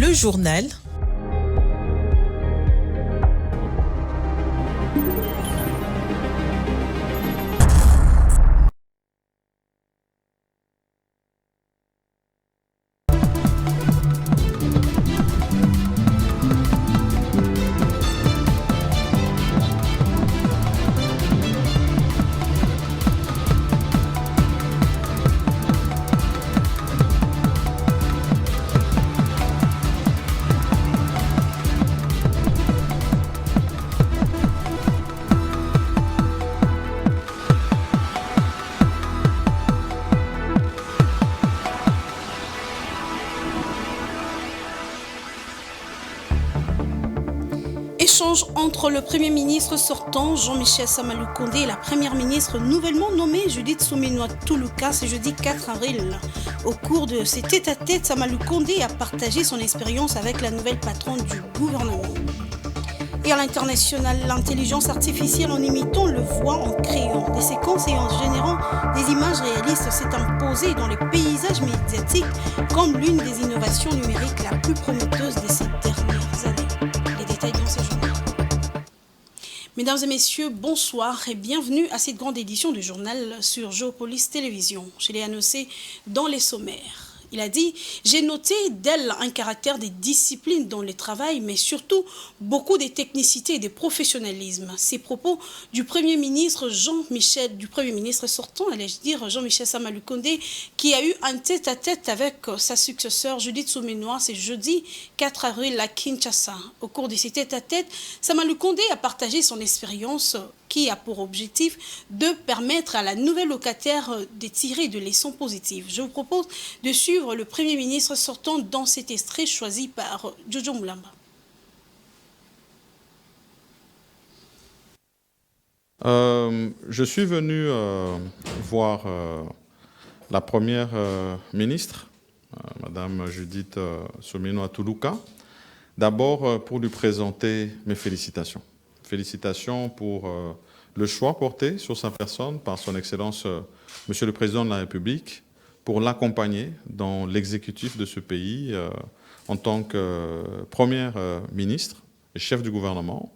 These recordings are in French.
Le journal. Échange entre le Premier ministre sortant Jean-Michel Sama Lukonde et la Première ministre nouvellement nommée Judith Suminwa Tuluka ce jeudi 4 avril. Au cours de ces tête-à-tête, Sama Lukonde a partagé son expérience avec la nouvelle patronne du gouvernement. Et à l'international, l'intelligence artificielle en imitant le voix, en créant des séquences et en générant des images réalistes s'est imposée dans les paysages médiatiques comme l'une des innovations numériques la plus prometteuses de ces dernières années. Les détails dans ce journal. Mesdames et messieurs, bonsoir et bienvenue à cette grande édition du journal sur Géopolis Télévision. Je l'ai annoncé dans les sommaires. Il a dit « J'ai noté d'elle un caractère de discipline dans le travail, mais surtout beaucoup de technicité et de professionnalisme. » Ces propos du Premier ministre sortant, allais-je dire, Jean-Michel Sama Lukonde, qui a eu un tête-à-tête avec sa successeur Judith Suminwa ce jeudi 4 avril à Kinshasa. Au cours de ces tête-à-tête, Sama Lukonde a partagé son expérience qui a pour objectif de permettre à la nouvelle locataire de tirer de leçons positives. Je vous propose de suivre le Premier ministre sortant dans cet extrait choisi par Jojo Moulamba. Je suis venu voir la Première ministre, Madame Judith Suminwa Tuluka, d'abord pour lui présenter mes félicitations. Félicitations pour le choix porté sur sa personne par son Excellence Monsieur le Président de la République pour l'accompagner dans l'exécutif de ce pays en tant que Première ministre et chef du gouvernement,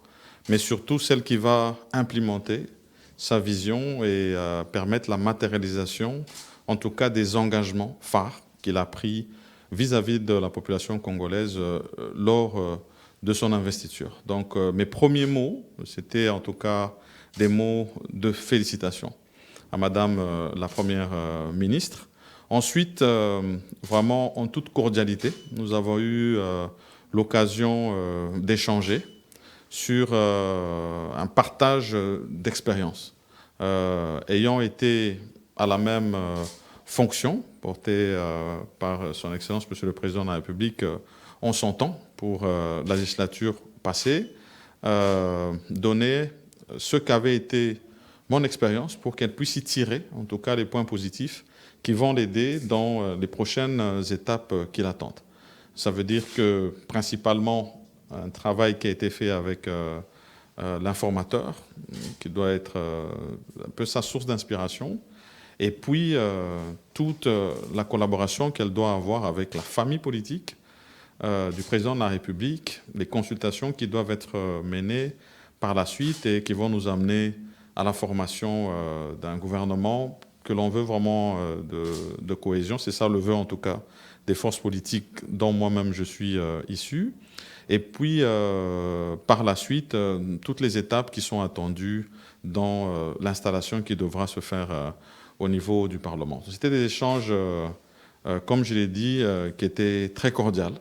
mais surtout celle qui va implémenter sa vision et permettre la matérialisation, en tout cas des engagements phares qu'il a pris vis-à-vis de la population congolaise lors de son investiture. Donc mes premiers mots, c'était en tout cas des mots de félicitations à Madame la Première ministre. Ensuite, vraiment en toute cordialité, nous avons eu l'occasion d'échanger sur un partage d'expériences. Ayant été à la même fonction portée par son Excellence Monsieur le Président de la République, on s'entend pour la législature passée, donner ce qu'avait été mon expérience pour qu'elle puisse y tirer, en tout cas, les points positifs qui vont l'aider dans les prochaines étapes qui l'attendent. Ça veut dire que, principalement, un travail qui a été fait avec l'informateur, qui doit être un peu sa source d'inspiration, et puis toute la collaboration qu'elle doit avoir avec la famille politique du Président de la République, les consultations qui doivent être menées par la suite et qui vont nous amener à la formation d'un gouvernement que l'on veut vraiment de cohésion. C'est ça le vœu en tout cas des forces politiques dont moi-même je suis issu. Et puis par la suite, toutes les étapes qui sont attendues dans l'installation qui devra se faire au niveau du Parlement. C'était des échanges, comme je l'ai dit, qui étaient très cordiaux.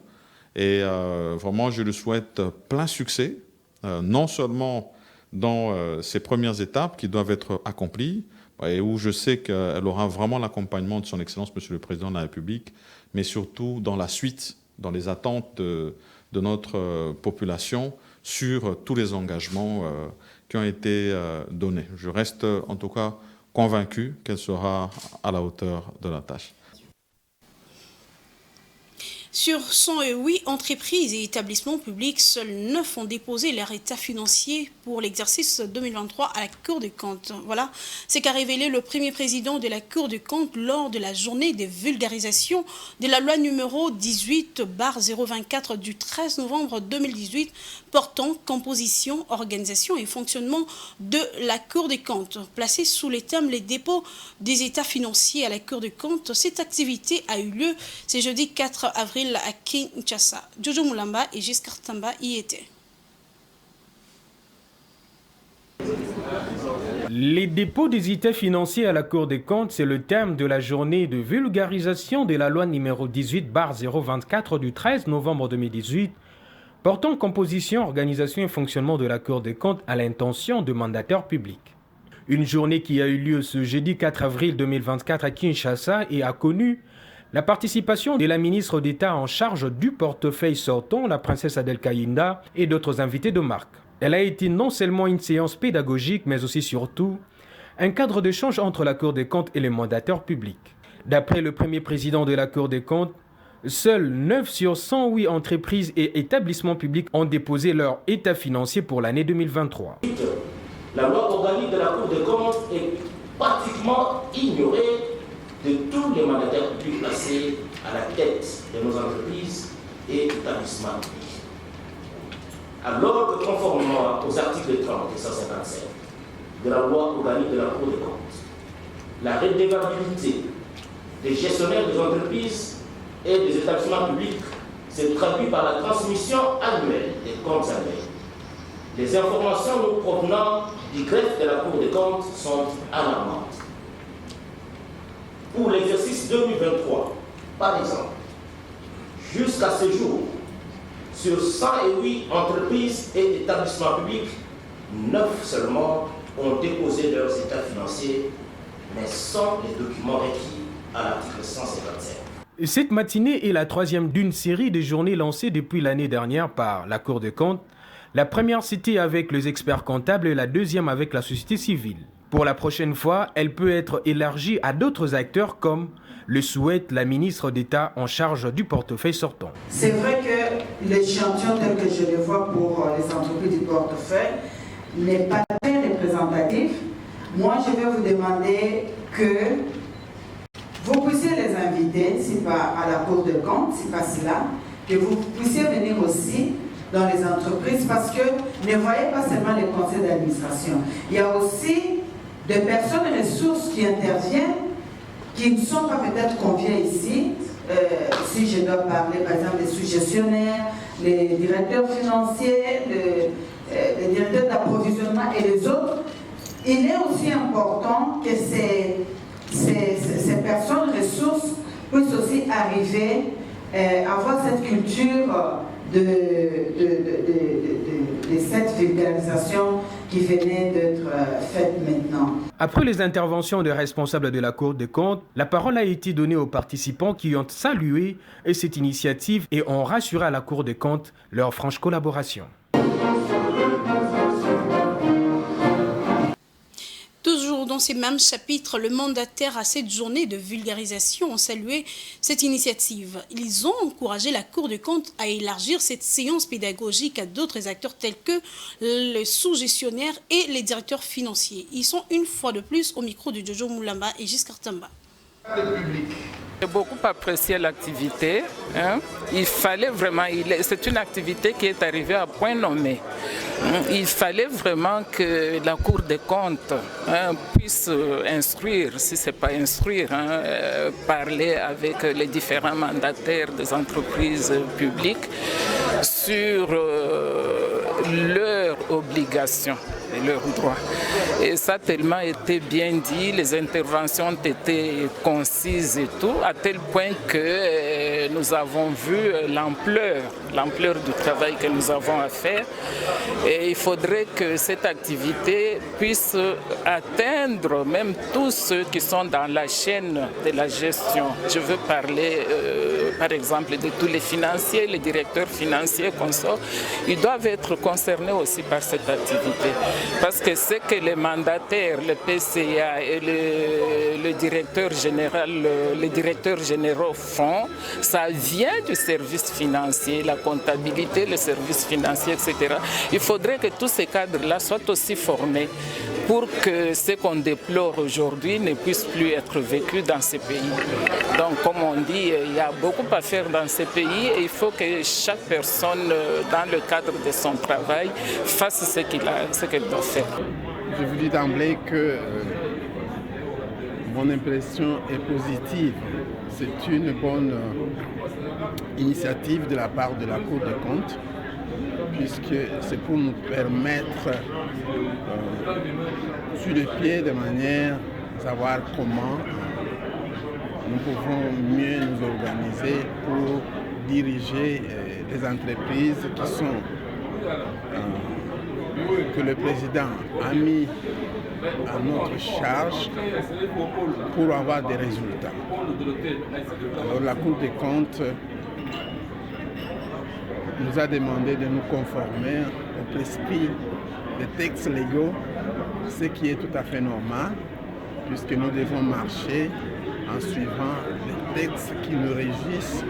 Et vraiment, je lui souhaite plein succès, non seulement dans ces premières étapes qui doivent être accomplies, et où je sais qu'elle aura vraiment l'accompagnement de son Excellence Monsieur le Président de la République, mais surtout dans la suite, dans les attentes de notre population sur tous les engagements qui ont été donnés. Je reste en tout cas convaincu qu'elle sera à la hauteur de la tâche. Sur 108 entreprises et établissements publics, seuls 9 ont déposé leur état financier pour l'exercice 2023 à la Cour des comptes. Voilà, c'est qu'a révélé le premier président de la Cour des comptes lors de la journée de vulgarisation de la loi numéro 18/024 du 13 novembre 2018 portant composition, organisation et fonctionnement de la Cour des comptes. Placée sous les thèmes les dépôts des états financiers à la Cour des comptes, cette activité a eu lieu ce jeudi 4 avril à Kinshasa. Jojo Moulamba et Giscard Tamba y étaient. Les dépôts des états financiers à la Cour des comptes, c'est le thème de la journée de vulgarisation de la loi numéro 18/024 du 13 novembre 2018 portant composition, organisation et fonctionnement de la Cour des comptes à l'intention de mandataires publics. Une journée qui a eu lieu ce jeudi 4 avril 2024 à Kinshasa et a connu la participation de la ministre d'État en charge du portefeuille sortant, la princesse Adel Kayinda, et d'autres invités de marque. Elle a été non seulement une séance pédagogique, mais aussi surtout un cadre d'échange entre la Cour des comptes et les mandataires publics. D'après le premier président de la Cour des comptes, seuls 9 sur 108 entreprises et établissements publics ont déposé leur état financier pour l'année 2023. La loi organique de la Cour des comptes est pratiquement ignorée de tous les mandataires publics placés à la tête de nos entreprises et établissements publics. Alors que conformément aux articles 30 et 157 de la loi organique de la Cour des comptes, la redevabilité des gestionnaires des entreprises et des établissements publics se traduit par la transmission annuelle des comptes annuels. Les informations nous provenant du greffe de la Cour des comptes sont alarmantes. Pour l'exercice 2023, par exemple, jusqu'à ce jour, sur 108 entreprises et établissements publics, 9 seulement ont déposé leurs états financiers, mais sans les documents requis à l'article 157. Cette matinée est la troisième d'une série de journées lancées depuis l'année dernière par la Cour des comptes. La première c'était avec les experts comptables et la deuxième avec la société civile. Pour la prochaine fois, elle peut être élargie à d'autres acteurs comme le souhaite la ministre d'État en charge du portefeuille sortant. C'est vrai que l'échantillon tel que je le vois pour les entreprises du portefeuille n'est pas très représentatif. Moi, je vais vous demander que vous puissiez les inviter, si pas à la Cour des comptes, si pas cela, que vous puissiez venir aussi dans les entreprises parce que ne voyez pas seulement les conseils d'administration. Il y a aussi des personnes ressources qui interviennent, qui ne sont pas peut-être conviées ici. Si je dois parler par exemple des sous-gestionnaires, les directeurs financiers, les directeurs d'approvisionnement et les autres, il est aussi important que ces personnes ressources puissent aussi arriver à avoir cette culture de cette vulgarisation qui venait d'être faite maintenant. Après les interventions des responsables de la Cour des comptes, la parole a été donnée aux participants qui ont salué cette initiative et ont rassuré à la Cour des comptes leur franche collaboration. Toujours dans ces mêmes chapitres, le mandataire à cette journée de vulgarisation ont salué cette initiative. Ils ont encouragé la Cour des comptes à élargir cette séance pédagogique à d'autres acteurs tels que les sous-gestionnaires et les directeurs financiers. Ils sont une fois de plus au micro de Jojo Moulamba et Giscard Tamba. J'ai beaucoup apprécié l'activité. Il fallait vraiment, c'est une activité qui est arrivée à point nommé. Il fallait vraiment que la Cour des comptes puisse instruire, si ce n'est pas instruire, parler avec les différents mandataires des entreprises publiques sur leurs obligations et leurs droits. Et ça a tellement été bien dit, les interventions ont été concises et tout, à tel point que nous avons vu l'ampleur du travail que nous avons à faire. Et il faudrait que cette activité puisse atteindre même tous ceux qui sont dans la chaîne de la gestion. Je veux parler par exemple de tous les financiers, les directeurs financiers, consorts. Ils doivent être concernés aussi par cette activité. Parce que ce que les mandataires, le PCA et le directeur général, les directeurs généraux font, ça vient du service financier, la comptabilité, le service financier, etc. Il faudrait que tous ces cadres-là soient aussi formés pour que ce qu'on déplore aujourd'hui ne puisse plus être vécu dans ces pays. Donc, comme on dit, il y a beaucoup à faire dans ces pays et il faut que chaque personne, dans le cadre de son travail, fasse ce qu'elle doit faire. Je vous dis d'emblée que mon impression est positive. C'est une bonne initiative de la part de la Cour des comptes, puisque c'est pour nous permettre sur le pied de manière à savoir comment nous pouvons mieux nous organiser pour diriger des entreprises qui sont que le président a mis à notre charge pour avoir des résultats. Alors la Cour des comptes nous a demandé de nous conformer au prescrit des textes légaux, ce qui est tout à fait normal, puisque nous devons marcher en suivant les textes qui nous régissent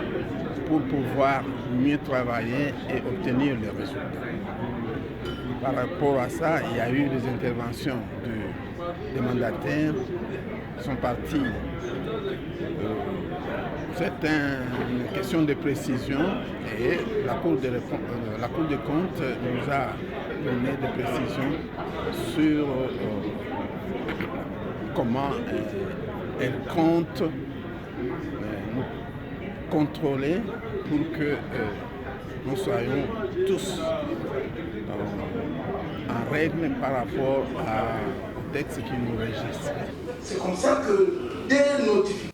pour pouvoir mieux travailler et obtenir les résultats. Par rapport à ça, il y a eu des interventions des mandataires qui sont partis. C'est une question de précision et la Cour des comptes nous a donné des précisions sur comment elle compte nous contrôler pour que nous soyons tous en règle par rapport au texte qui nous régisse. C'est comme ça que dès notifications.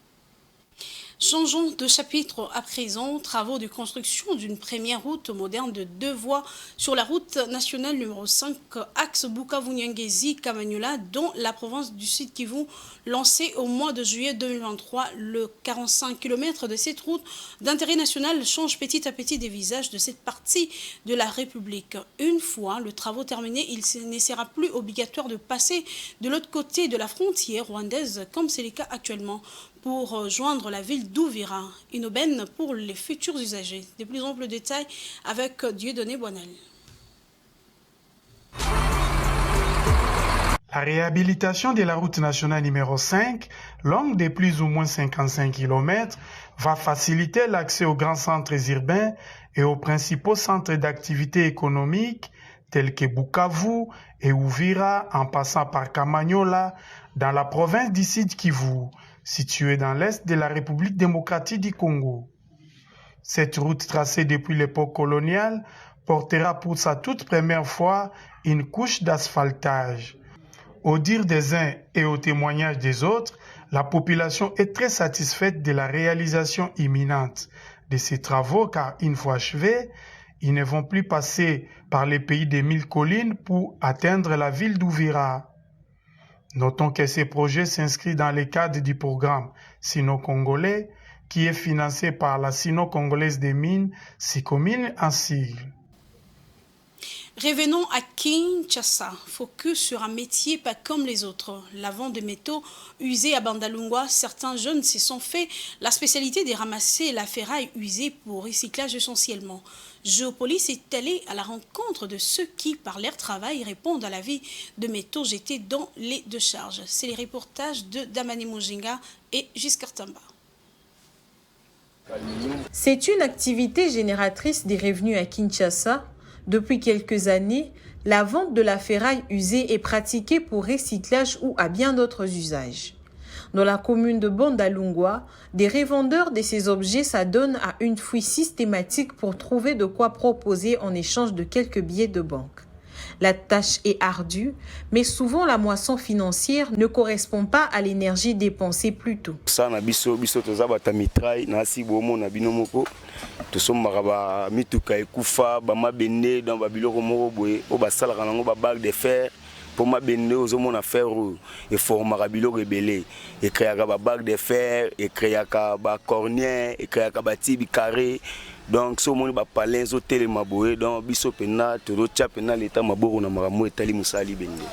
Changeons de chapitre à présent. Travaux de construction d'une première route moderne de 2 voies sur la route nationale numéro 5, axe Bukavu-Nyangezi-Kamanyola, dans la province du Sud Kivu, lancé au mois de juillet 2023. Le 45 km de cette route d'intérêt national change petit à petit des visages de cette partie de la République. Une fois le travaux terminé, il ne sera plus obligatoire de passer de l'autre côté de la frontière rwandaise, comme c'est le cas actuellement, pour rejoindre la ville d'Ouvira, une aubaine pour les futurs usagers. De plus amples détails avec Dieudonné Boinel. La réhabilitation de la route nationale numéro 5, longue de plus ou moins 55 km, va faciliter l'accès aux grands centres urbains et aux principaux centres d'activité économique tels que Bukavu et Ouvira, en passant par Kamanyola, dans la province du Sud Kivu, située dans l'est de la République démocratique du Congo. Cette route tracée depuis l'époque coloniale portera pour sa toute première fois une couche d'asphaltage. Au dire des uns et au témoignage des autres, la population est très satisfaite de la réalisation imminente de ces travaux car une fois achevés, ils ne vont plus passer par les pays des 1000 collines pour atteindre la ville d'Ouvira. Notons que ces projets s'inscrivent dans le cadre du programme sino-congolais qui est financé par la Sino-Congolaise des mines, SICOMINE en sigle. Revenons à Kinshasa, focus sur un métier pas comme les autres. La vente de métaux usés à Bandalungwa, certains jeunes se sont fait la spécialité de ramasser la ferraille usée pour recyclage essentiellement. Géopolis est allé à la rencontre de ceux qui, par leur travail, répondent à la vie de métaux jetés dans les décharges. C'est les reportages de Damani Mujinga et Giscard Tamba. C'est une activité génératrice des revenus à Kinshasa. Depuis quelques années, la vente de la ferraille usée est pratiquée pour recyclage ou à bien d'autres usages. Dans la commune de Bandalungwa, des revendeurs de ces objets s'adonnent à une fouille systématique pour trouver de quoi proposer en échange de quelques billets de banque. La tâche est ardue, mais souvent la moisson financière ne correspond pas à l'énergie dépensée plus tôt. Pour ma benne aux hommes à faire et formera biloko rebelle et créer un bac de fer et créer un cornier et créer un bâti carré donc ce monde va parler aux hôtels maboé donc biso pena to rocha pena l'état maboro na maramu etali musali benne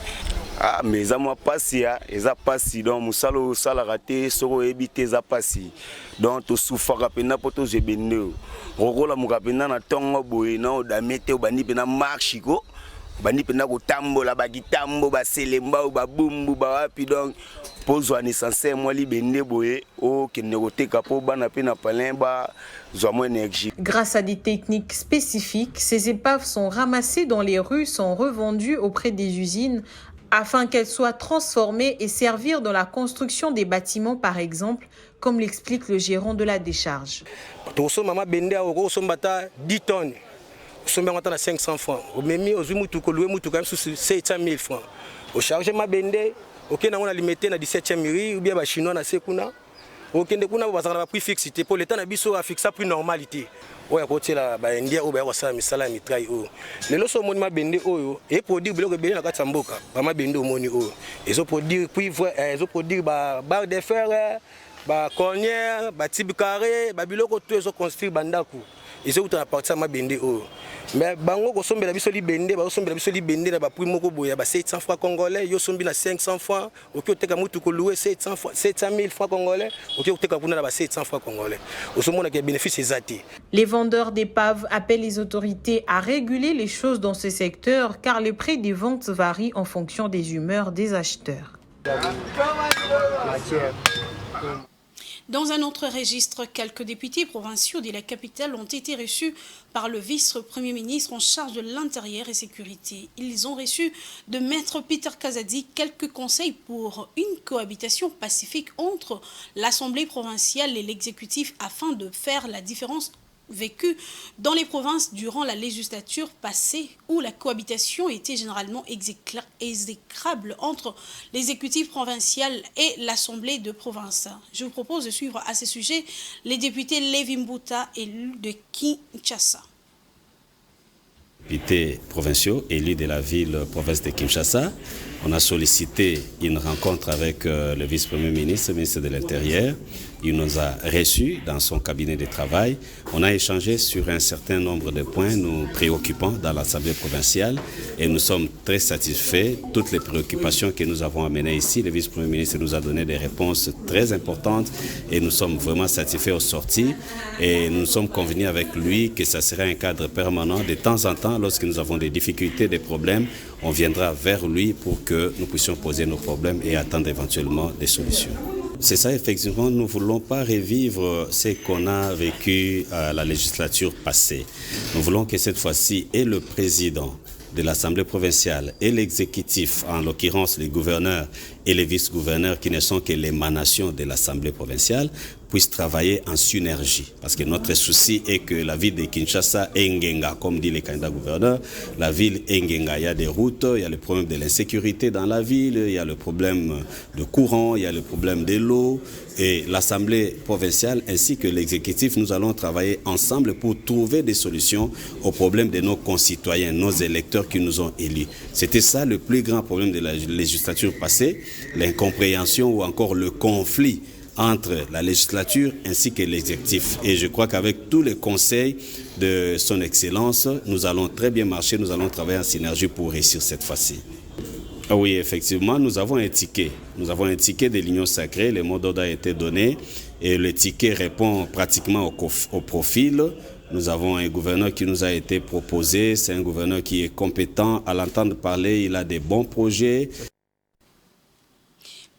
Ah, mais ça m'a passé, ça passe. Donc, musalo salarate, soro ebité, ça passe. Donc, tu souffres à peine pour tous les bénévoles. Rogola mukapena na tongo boye na odamete obani pena marche ko. Bani pena ko tambola ba gitambo ba selemba ba bumbu ba wapi donc pozo ani sanse moi li bende boye o kene ko teka po bana pena palemba zo mo énergie. Grâce à des techniques spécifiques, ces épaves sont ramassées dans les rues, sont revendues auprès des usines afin qu'elles soient transformées et servir dans la construction des bâtiments par exemple, comme l'explique le gérant de la décharge. Toso mama bende oko sombata 10 tonnes. Somba ngata 500 francs. Au memi ozumu ko louer mutu quand 700 000 francs. Au charge ma bende, OK na on a limité na 17e mairie ou bien ba chinois na sekuna. OK ndekuna ba zaka ba prix fixe pour l'état na biso a fixa prix normalité. Oya côté la ba india o ba wasala misala mitrai o. Lelo so moni ma bende oyo et produire biloko bende na kati mboka. Ba ma bende o moni o. Ezo produire cuivre, ezo produire ba barre de fer. Ba cornière, ba tibi carré, ba biloko tout ezo construire bandaku. Ils ont apporté à ma bende o. Mais bango ko sombela biso li bende, ba sombela biso li bende na ba prix moko boya ba 700 francs congolais, yo sombi na 500 francs, OK oteka mutu ko louer 700 000 francs congolais, OK oteka kuna na ba 700 francs congolais. Osomona ke bénéfice ezati. Les vendeurs d'épaves appellent les autorités à réguler les choses dans ce secteur car les prix des ventes varient en fonction des humeurs des acheteurs. Dans un autre registre, quelques députés provinciaux de la capitale ont été reçus par le vice-premier ministre en charge de l'intérieur et sécurité. Ils ont reçu de Maître Peter Kazadi quelques conseils pour une cohabitation pacifique entre l'Assemblée provinciale et l'exécutif afin de faire la différence vécue dans les provinces durant la législature passée où la cohabitation était généralement exécrable entre l'exécutif provincial et l'Assemblée de province. Je vous propose de suivre à ce sujet les députés Lévi Mbuta élus de Kinshasa. Députés provinciaux élus de la province de Kinshasa, on a sollicité une rencontre avec le vice-premier ministre, le ministre de l'Intérieur. Il nous a reçus dans son cabinet de travail. On a échangé sur un certain nombre de points nous préoccupants dans l'Assemblée provinciale et nous sommes très satisfaits. Toutes les préoccupations que nous avons amenées ici, le vice-premier ministre nous a donné des réponses très importantes et nous sommes vraiment satisfaits aux sorties. Et nous sommes convenus avec lui que ça serait un cadre permanent. De temps en temps, lorsque nous avons des difficultés, des problèmes, on viendra vers lui pour que nous puissions poser nos problèmes et attendre éventuellement des solutions. C'est ça, effectivement, nous ne voulons pas revivre ce qu'on a vécu à la législature passée. Nous voulons que cette fois-ci, et le président de l'Assemblée provinciale et l'exécutif, en l'occurrence les gouverneurs et les vice-gouverneurs qui ne sont que l'émanation de l'Assemblée provinciale, puissent travailler en synergie. Parce que notre souci est que la ville de Kinshasa est Ngenga, comme dit les candidats gouverneurs. La ville est Ngenga, il y a des routes, il y a le problème de l'insécurité dans la ville, il y a le problème de courant, il y a le problème de l'eau. Et l'Assemblée provinciale ainsi que l'exécutif, nous allons travailler ensemble pour trouver des solutions aux problèmes de nos concitoyens, nos électeurs qui nous ont élus. C'était ça le plus grand problème de la législature passée, l'incompréhension ou encore le conflit entre la législature ainsi que l'exécutif. Et je crois qu'avec tous les conseils de son Excellence, nous allons très bien marcher, nous allons travailler en synergie pour réussir cette fois-ci. Oui, effectivement, nous avons un ticket. Nous avons un ticket de l'Union sacrée, le mot d'ordre a été donné et le ticket répond pratiquement au profil. Nous avons un gouverneur qui nous a été proposé, c'est un gouverneur qui est compétent, à l'entendre parler, il a des bons projets.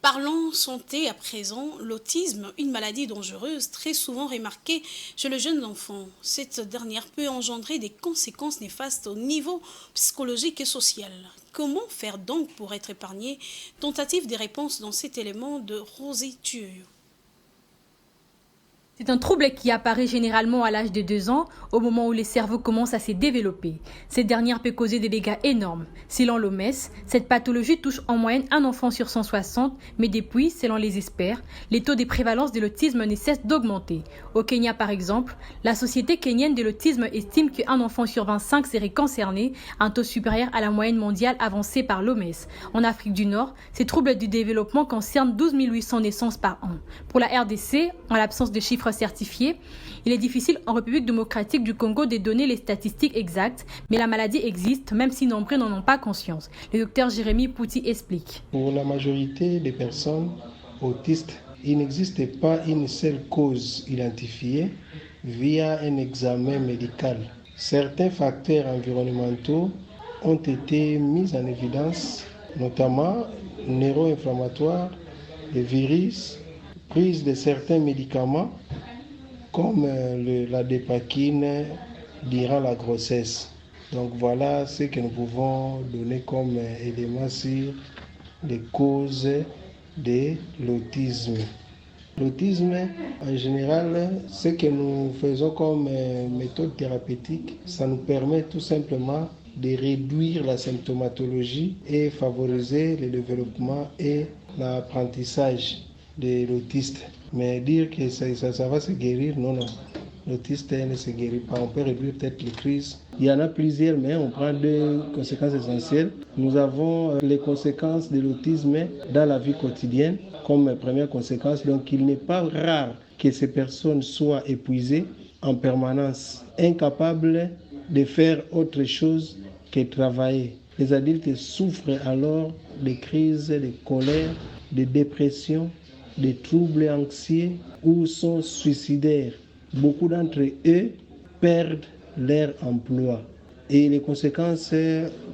Parlons santé à présent. L'autisme, une maladie dangereuse très souvent remarquée chez le jeune enfant. Cette dernière peut engendrer des conséquences néfastes au niveau psychologique et social. Comment faire donc pour être épargné? Tentative de réponse dans cet élément de Rosie Thuyo. C'est un trouble qui apparaît généralement à l'âge de 2 ans, au moment où les cerveaux commencent à se développer. Cette dernière peut causer des dégâts énormes. Selon l'OMS, cette pathologie touche en moyenne un enfant sur 160, mais depuis, selon les experts, les taux de prévalence de l'autisme ne cessent d'augmenter. Au Kenya, par exemple, la Société kenyenne de l'autisme estime qu'un enfant sur 25 serait concerné, un taux supérieur à la moyenne mondiale avancée par l'OMS. En Afrique du Nord, ces troubles du développement concernent 12 800 naissances par an. Pour la RDC, en l'absence de chiffres chiffres certifiés. Il est difficile en République démocratique du Congo de donner les statistiques exactes, mais la maladie existe, même si nombreux n'en ont pas conscience. Le docteur Jérémy Pouty explique. Pour la majorité des personnes autistes, il n'existe pas une seule cause identifiée via un examen médical. Certains facteurs environnementaux ont été mis en évidence, notamment neuro-inflammatoires, les virus, prise de certains médicaments comme la dépakine durant la grossesse. Donc voilà ce que nous pouvons donner comme élément sur les causes de l'autisme. L'autisme, en général, ce que nous faisons comme méthode thérapeutique, ça nous permet tout simplement de réduire la symptomatologie et favoriser le développement et l'apprentissage de l'autiste. Mais dire que ça va se guérir, non. L'autiste ne se guérit pas. On peut réduire peut-être les crises. Il y en a plusieurs, mais on prend deux conséquences essentielles. Nous avons les conséquences de l'autisme dans la vie quotidienne comme première conséquence. Donc il n'est pas rare que ces personnes soient épuisées en permanence, incapables de faire autre chose que travailler. Les adultes souffrent alors de crises de colère, de dépression, de troubles anxieux ou sont suicidaires. Beaucoup d'entre eux perdent leur emploi. Et les conséquences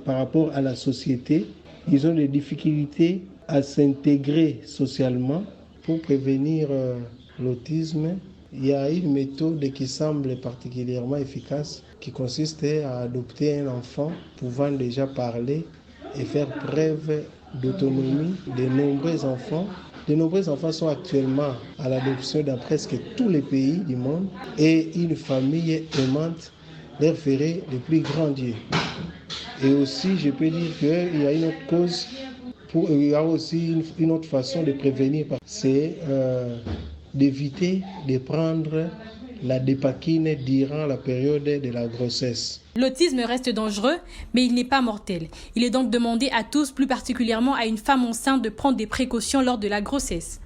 par rapport à la société, ils ont des difficultés à s'intégrer socialement. Pour prévenir l'autisme, il y a une méthode qui semble particulièrement efficace qui consiste à adopter un enfant pouvant déjà parler et faire preuve d'autonomie. De nombreux enfants sont actuellement à l'adoption dans presque tous les pays du monde et une famille aimante leur ferait le plus grand Dieu. Et aussi, je peux dire qu'il y a une autre cause, il y a aussi une autre façon de prévenir, c'est d'éviter de prendre la dépakine durant la période de la grossesse. L'autisme reste dangereux, mais il n'est pas mortel. Il est donc demandé à tous, plus particulièrement à une femme enceinte, de prendre des précautions lors de la grossesse.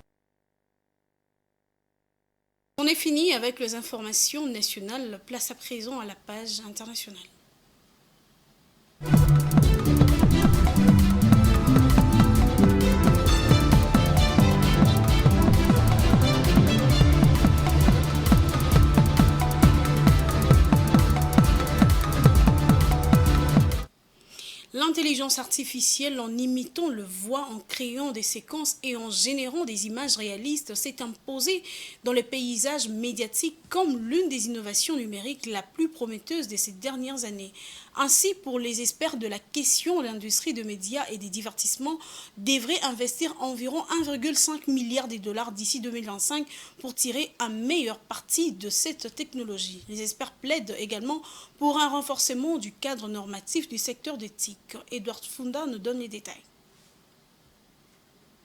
On est fini avec les informations nationales. Place à présent à la page internationale. L'intelligence artificielle, en imitant le voix, en créant des séquences et en générant des images réalistes, s'est imposée dans le paysage médiatique comme l'une des innovations numériques la plus prometteuse de ces dernières années. Ainsi, pour les experts de la question, l'industrie de médias et des divertissements devrait investir environ 1,5 milliard de dollars d'ici 2025 pour tirer un meilleur parti de cette technologie. Les experts plaident également pour un renforcement du cadre normatif du secteur d'éthique. Edouard Funda nous donne les détails.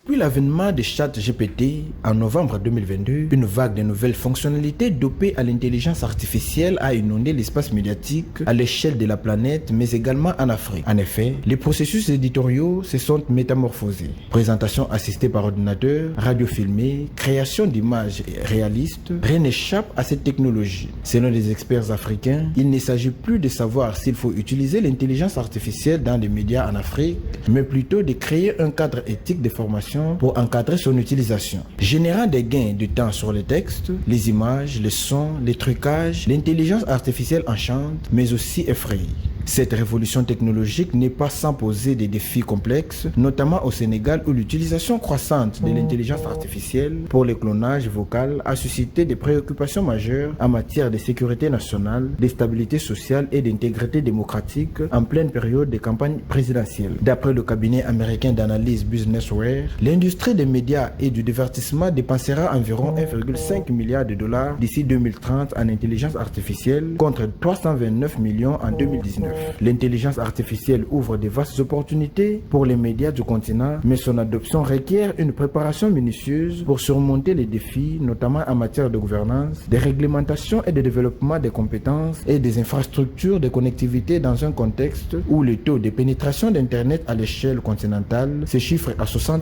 Depuis l'avènement de ChatGPT en novembre 2022, une vague de nouvelles fonctionnalités dopées à l'intelligence artificielle a inondé l'espace médiatique à l'échelle de la planète, mais également en Afrique. En effet, les processus éditoriaux se sont métamorphosés. Présentation assistée par ordinateur, radio filmée, création d'images réalistes, rien n'échappe à cette technologie. Selon les experts africains, il ne s'agit plus de savoir s'il faut utiliser l'intelligence artificielle dans les médias en Afrique, mais plutôt de créer un cadre éthique de formation pour encadrer son utilisation. Générant des gains de temps sur les textes, les images, les sons, les trucages, l'intelligence artificielle enchante, mais aussi effraie. Cette révolution technologique n'est pas sans poser des défis complexes, notamment au Sénégal où l'utilisation croissante de l'intelligence artificielle pour le clonage vocal a suscité des préoccupations majeures en matière de sécurité nationale, de stabilité sociale et d'intégrité démocratique en pleine période de campagne présidentielle. D'après le cabinet américain d'analyse Businessware, l'industrie des médias et du divertissement dépensera environ 1,5 milliard de dollars d'ici 2030 en intelligence artificielle contre 329 millions en 2019. 2019. L'intelligence artificielle ouvre de vastes opportunités pour les médias du continent, mais son adoption requiert une préparation minutieuse pour surmonter les défis, notamment en matière de gouvernance, de réglementation et de développement des compétences et des infrastructures de connectivité dans un contexte où le taux de pénétration d'Internet à l'échelle continentale se chiffre à 60%.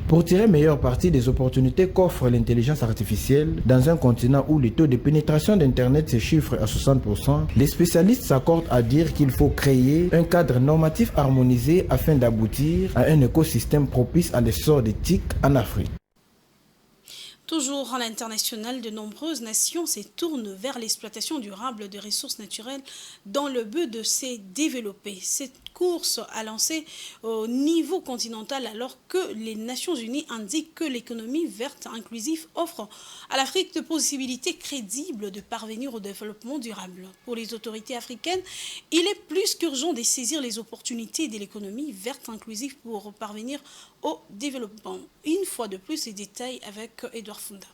Pour tirer meilleur parti des opportunités qu'offre l'intelligence artificielle dans un continent où le taux de pénétration d'Internet se chiffre à 60%, les spécialistes s'accordent à dire qu'il faut créer un cadre normatif harmonisé afin d'aboutir à un écosystème propice à l'essor des TIC en Afrique. Toujours à l'international, de nombreuses nations se tournent vers l'exploitation durable des ressources naturelles dans le but de se développer. Cette course a lancé au niveau continental alors que les Nations Unies indiquent que l'économie verte inclusive offre à l'Afrique de possibilités crédibles de parvenir au développement durable. Pour les autorités africaines, il est plus qu'urgent de saisir les opportunités de l'économie verte inclusive pour parvenir au développement. Une fois de plus, les détails avec Edouard Funda.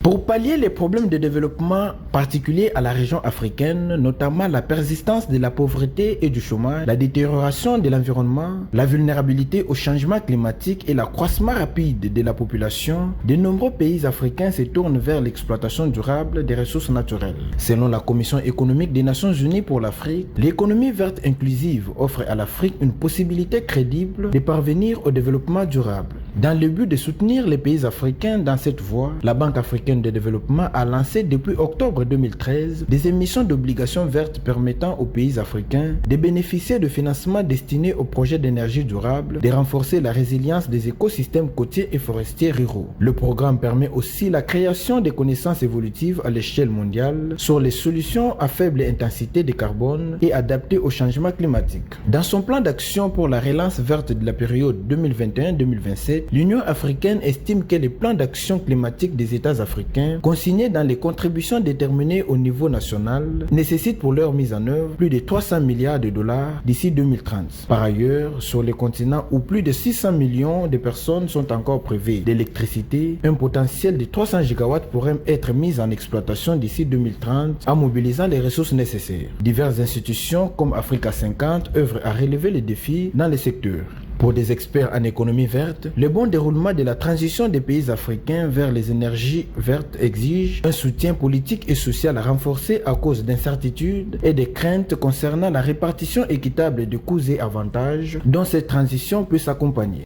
Pour pallier les problèmes de développement particuliers à la région africaine, notamment la persistance de la pauvreté et du chômage, la détérioration de l'environnement, la vulnérabilité au changement climatique et l'accroissement rapide de la population, de nombreux pays africains se tournent vers l'exploitation durable des ressources naturelles. Selon la Commission économique des Nations Unies pour l'Afrique, l'économie verte inclusive offre à l'Afrique une possibilité crédible de parvenir au développement durable. Dans le but de soutenir les pays africains dans cette voie, la Banque africaine de développement a lancé depuis octobre 2013 des émissions d'obligations vertes permettant aux pays africains de bénéficier de financements destinés aux projets d'énergie durable, de renforcer la résilience des écosystèmes côtiers et forestiers ruraux. Le programme permet aussi la création de connaissances évolutives à l'échelle mondiale sur les solutions à faible intensité de carbone et adaptées au changement climatique. Dans son plan d'action pour la relance verte de la période 2021-2027, l'Union africaine estime que les plans d'action climatique des États africains, consignés dans les contributions déterminées au niveau national, nécessitent pour leur mise en œuvre plus de 300 milliards de dollars d'ici 2030. Par ailleurs, sur les continents où plus de 600 millions de personnes sont encore privées d'électricité, un potentiel de 300 gigawatts pourrait être mis en exploitation d'ici 2030 en mobilisant les ressources nécessaires. Diverses institutions comme Africa 50 œuvrent à relever les défis dans les secteurs. Pour des experts en économie verte, le bon déroulement de la transition des pays africains vers les énergies vertes exige un soutien politique et social renforcé à cause d'incertitudes et de craintes concernant la répartition équitable de coûts et avantages dont cette transition peut s'accompagner.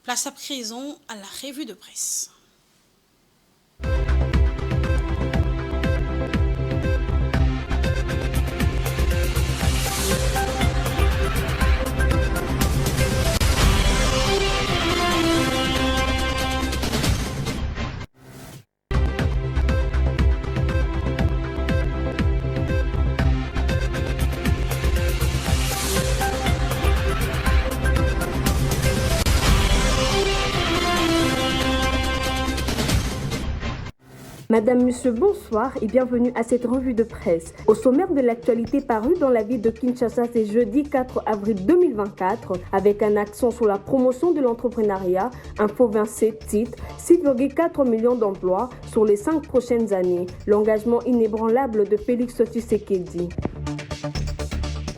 Place à présent à la revue de presse. Madame, Monsieur, bonsoir et bienvenue à cette revue de presse. Au sommaire de l'actualité parue dans la ville de Kinshasa, c'est jeudi 4 avril 2024, avec un accent sur la promotion de l'entrepreneuriat. Info 27 titre 6,4 millions d'emplois sur les 5 prochaines années. L'engagement inébranlable de Félix Tshisekedi.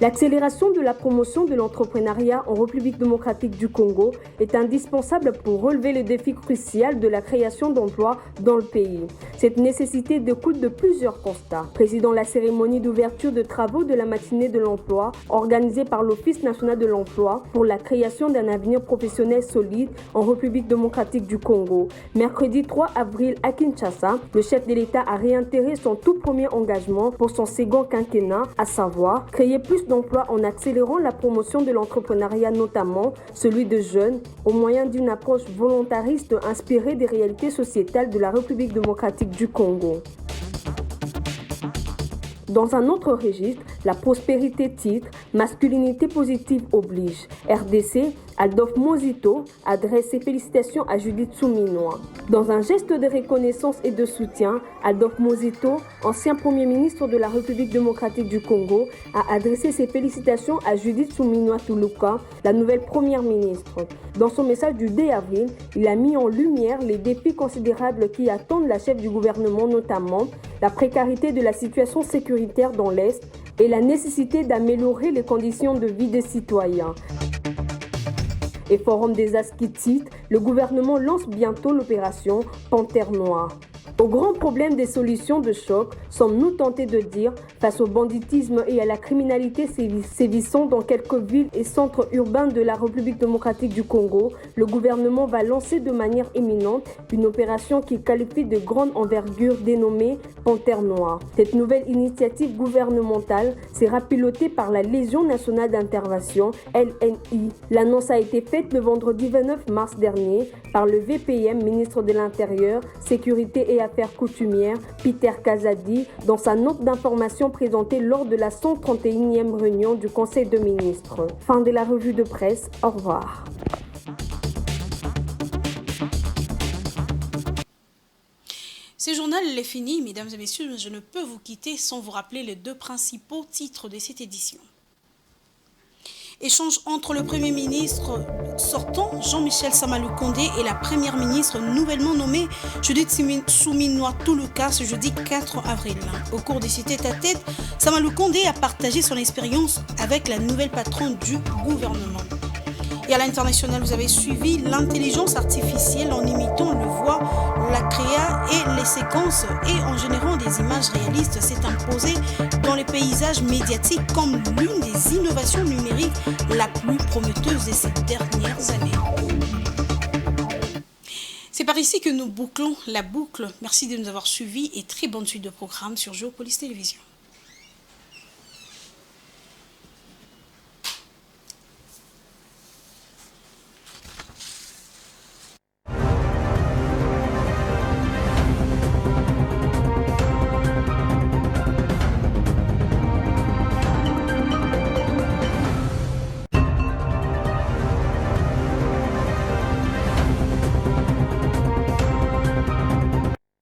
L'accélération de la promotion de l'entrepreneuriat en République démocratique du Congo est indispensable pour relever le défi crucial de la création d'emplois dans le pays. Cette nécessité découle de plusieurs constats. Présidant la cérémonie d'ouverture de travaux de la matinée de l'emploi organisée par l'Office national de l'emploi pour la création d'un avenir professionnel solide en République démocratique du Congo. Mercredi 3 avril à Kinshasa, le chef de l'État a réitéré son tout premier engagement pour son second quinquennat, à savoir créer plus d'emplois en accélérant la promotion de l'entrepreneuriat, notamment celui de jeunes, au moyen d'une approche volontariste inspirée des réalités sociétales de la République démocratique du Congo. Dans un autre registre, la prospérité titre « Masculinité positive oblige ». RDC Adolphe Mozito adresse ses félicitations à Judith Souminois. Dans un geste de reconnaissance et de soutien, Adolphe Mozito, ancien Premier ministre de la République démocratique du Congo, a adressé ses félicitations à Judith Souminois Tuluka, la nouvelle Première ministre. Dans son message du 2 avril, il a mis en lumière les défis considérables qui attendent la chef du gouvernement, notamment la précarité de la situation sécuritaire dans l'Est et la nécessité d'améliorer les conditions de vie des citoyens. Et Forum des Askitites, le gouvernement lance bientôt l'opération Panthère Noire. Au grand problème des solutions de choc, sommes-nous tentés de dire, face au banditisme et à la criminalité sévissant dans quelques villes et centres urbains de la République démocratique du Congo, le gouvernement va lancer de manière imminente une opération qu'il qualifie de grande envergure dénommée Panthère Noire. Cette nouvelle initiative gouvernementale sera pilotée par la Légion nationale d'intervention, LNI. L'annonce a été faite le vendredi 29 mars dernier par le VPM, ministre de l'Intérieur, Sécurité et Affaires coutumières, Peter Kazadi, dans sa note d'information présentée lors de la 131e réunion du Conseil de ministres. Fin de la revue de presse. Au revoir. Ce journal est fini, mesdames et messieurs, mais je ne peux vous quitter sans vous rappeler les deux principaux titres de cette édition. Échange entre le Premier ministre sortant, Jean-Michel Samaloukonde, et la Première ministre nouvellement nommée, Judith Souminois Tuluka, ce jeudi 4 avril. Au cours de ces tête-à-tête, Samaloukonde a partagé son expérience avec la nouvelle patronne du gouvernement. Et à l'international, vous avez suivi l'intelligence artificielle en imitant le voix, la créa et les séquences et en générant des images réalistes s'est imposée dans les paysages médiatiques comme l'une des innovations numériques la plus prometteuse de ces dernières années. C'est par ici que nous bouclons la boucle. Merci de nous avoir suivis et très bonne suite de programmes sur Géopolis Télévision.